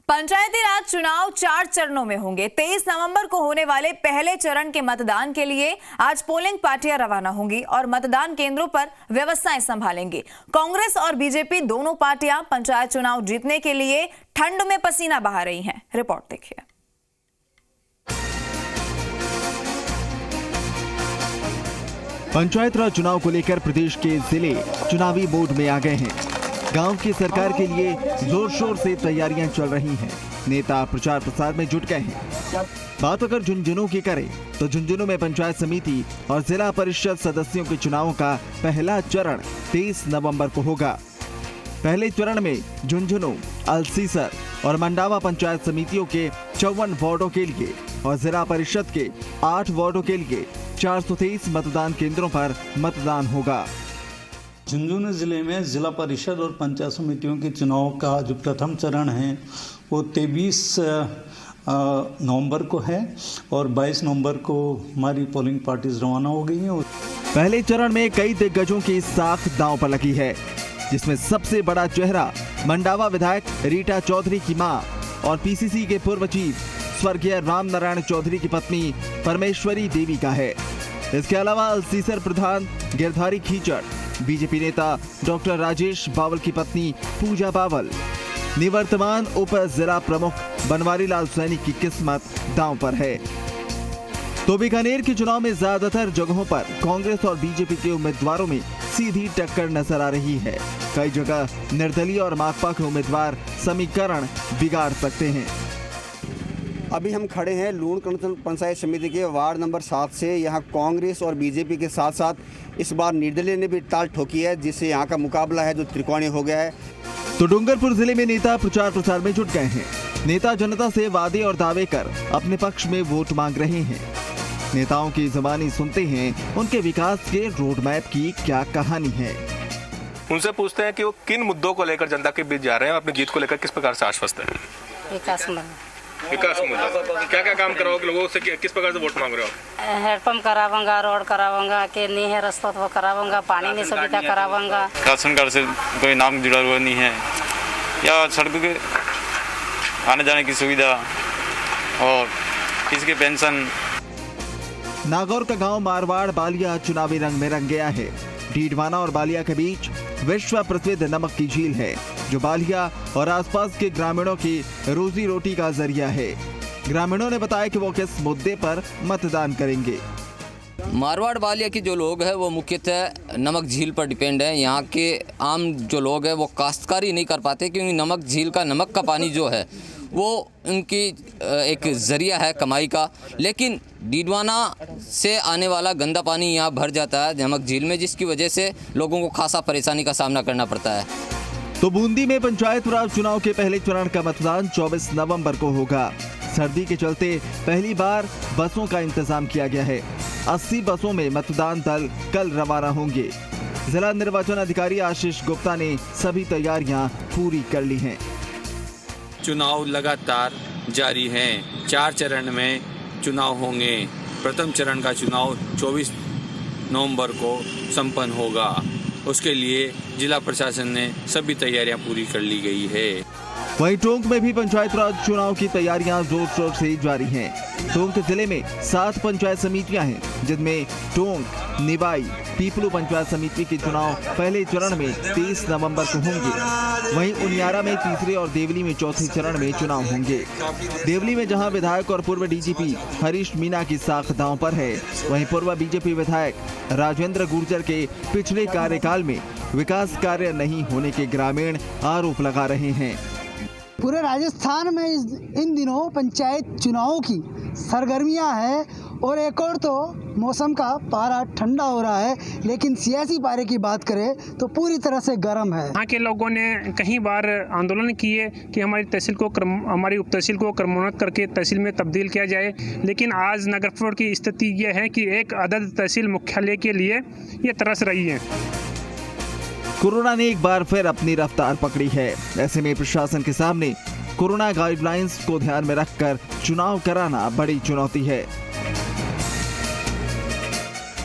पंचायती राज चुनाव 4 चरणों में होंगे। 23 नवंबर को होने वाले पहले चरण के मतदान के लिए आज पोलिंग पार्टियां रवाना होंगी और मतदान केंद्रों पर व्यवस्थाएं संभालेंगी। कांग्रेस और बीजेपी दोनों पार्टियां पंचायत चुनाव जीतने के लिए ठंड में पसीना बहा रही हैं। रिपोर्ट देखिए। पंचायत राज चुनाव को लेकर प्रदेश के जिले चुनावी मोड में आ गए हैं। गांव की सरकार के लिए जोर शोर से तैयारियां चल रही हैं। नेता प्रचार प्रसार में जुट गए हैं। बात अगर झुंझुनू की करें तो झुंझुनू में पंचायत समिति और जिला परिषद सदस्यों के चुनावों का पहला चरण 23 नवंबर को होगा। पहले चरण में झुंझुनू, अलसीसर और मंडावा पंचायत समितियों के 54 वार्डों के लिए और जिला परिषद के 8 वार्डों के लिए 423 मतदान केंद्रों पर मतदान होगा। झुंझुनू जिले में जिला परिषद और पंचायत समितियों के चुनाव का जो प्रथम चरण है वो 23 नवंबर को है और 22 नवंबर को हमारी पोलिंग पार्टीज रवाना हो गई हैं। पहले चरण में कई दिग्गजों की साख दांव पर लगी है, जिसमें सबसे बड़ा चेहरा मंडावा विधायक रीटा चौधरी की मां और पीसीसी के पूर्व चीफ स्वर्गीय राम नारायण चौधरी की पत्नी परमेश्वरी देवी का है। इसके अलावा अलसीसर प्रधान गिरधारी खीचड़, बीजेपी नेता डॉक्टर राजेश बावल की पत्नी पूजा बावल, निवर्तमान उप जिला प्रमुख बनवारी लाल सैनी की किस्मत दांव पर है। तो बीकानेर के चुनाव में ज्यादातर जगहों पर कांग्रेस और बीजेपी के उम्मीदवारों में सीधी टक्कर नजर आ रही है। कई जगह निर्दलीय और माकपा के उम्मीदवार समीकरण बिगाड़ सकते हैं। अभी हम खड़े हैं लूण पंचायत समिति के वार्ड नंबर 7 से। यहाँ कांग्रेस और बीजेपी के साथ साथ इस बार निर्दलीय ने भी ताल ठोकी है, जिससे यहाँ का मुकाबला है जो त्रिकोणीय हो गया है। तो डूंगरपुर जिले में नेता प्रचार प्रसार में जुट गए हैं। नेता जनता से वादे और दावे कर अपने पक्ष में वोट मांग रहे हैं। नेताओं की जुबानी सुनते हैं उनके विकास के रोड मैप की क्या कहानी है। उनसे पूछते हैं कि वो किन मुद्दों को लेकर जनता के बीच जा रहे हैं, अपनी जीत को लेकर किस प्रकार से आश्वस्त है। विकास मुद्दा क्या क्या काम कराओगे लोगों से, किस प्रकार से वोट मांग रहे हो। हेडपम्प कराऊंगा, रोड कराऊंगा, के नहीं है रास्ता तो कराऊंगा, पानी की सुविधा कराऊंगा। राशन कार्ड से कोई नाम जुड़ा हुआ नहीं है, या सड़कों के आने जाने की सुविधा और किसके पेंशन। नागौर का गांव मारवाड़ बालिया चुनावी रंग में रंग गया है। डीडवाना और बालिया के बीच विश्व प्रसिद्ध नमक की झील है, जो बालिया और आसपास के ग्रामीणों की रोजी रोटी का जरिया है। ग्रामीणों ने बताया कि वो किस मुद्दे पर मतदान करेंगे। मारवाड़ बालिया के जो लोग हैं वो मुख्यतः नमक झील पर डिपेंड है। यहाँ के आम जो लोग हैं वो काश्तकारी नहीं कर पाते, क्योंकि नमक झील का नमक का पानी जो है वो उनकी एक जरिया है कमाई का। लेकिन डीडवाना से आने वाला गंदा पानी यहाँ भर जाता है नमक झील में, जिसकी वजह से लोगों को खासा परेशानी का सामना करना पड़ता है। तो बूंदी में पंचायत राज चुनाव के पहले चरण का मतदान 24 नवंबर को होगा। सर्दी के चलते पहली बार बसों का इंतजाम किया गया है। 80 बसों में मतदान दल कल रवाना होंगे। जिला निर्वाचन अधिकारी आशीष गुप्ता ने सभी तैयारियां पूरी कर ली हैं। चुनाव लगातार जारी हैं। 4 चरण में चुनाव होंगे। प्रथम चरण का चुनाव 24 नवंबर को संपन्न होगा। उसके लिए जिला प्रशासन ने सभी तैयारियां पूरी कर ली गई है। वहीं टोंक में भी पंचायत राज चुनाव की तैयारियां जोर शोर से जारी हैं। टोंक जिले में 7 पंचायत समितियां हैं, जिनमें टोंक, निवाई, पीपलू पंचायत समिति के चुनाव पहले चरण में 23 नवंबर को होंगे। वहीं उनियारा में तीसरे और देवली में चौथे चरण में चुनाव होंगे। देवली में जहां विधायक और पूर्व डीजीपी हरीश मीना की साख दांव पर है, वहीं पूर्व बीजेपी विधायक राजेंद्र गुर्जर के पिछले कार्यकाल में विकास कार्य नहीं होने के ग्रामीण आरोप लगा रहे हैं। पूरे राजस्थान में इन दिनों पंचायत चुनावों की सरगर्मियां हैं और एक और तो मौसम का पारा ठंडा हो रहा है, लेकिन सियासी पारे की बात करें तो पूरी तरह से गर्म है। यहाँ के लोगों ने कई बार आंदोलन किए कि हमारी उप तहसील को क्रमोन्नत करके तहसील में तब्दील किया जाए, लेकिन आज नगरपुर की स्थिति यह है कि एक अदद तहसील मुख्यालय के लिए ये तरस रही है। कोरोना ने एक बार फिर अपनी रफ्तार पकड़ी है। ऐसे में प्रशासन के सामने कोरोना गाइडलाइंस को ध्यान में रखकर चुनाव कराना बड़ी चुनौती है।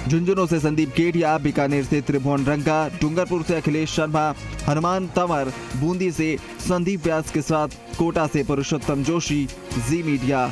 झुंझुनू से संदीप केडिया, बीकानेर से त्रिभुवन रंगा, डूंगरपुर से अखिलेश शर्मा, हनुमान तंवर, बूंदी से संदीप व्यास के साथ कोटा से पुरुषोत्तम जोशी, जी मीडिया।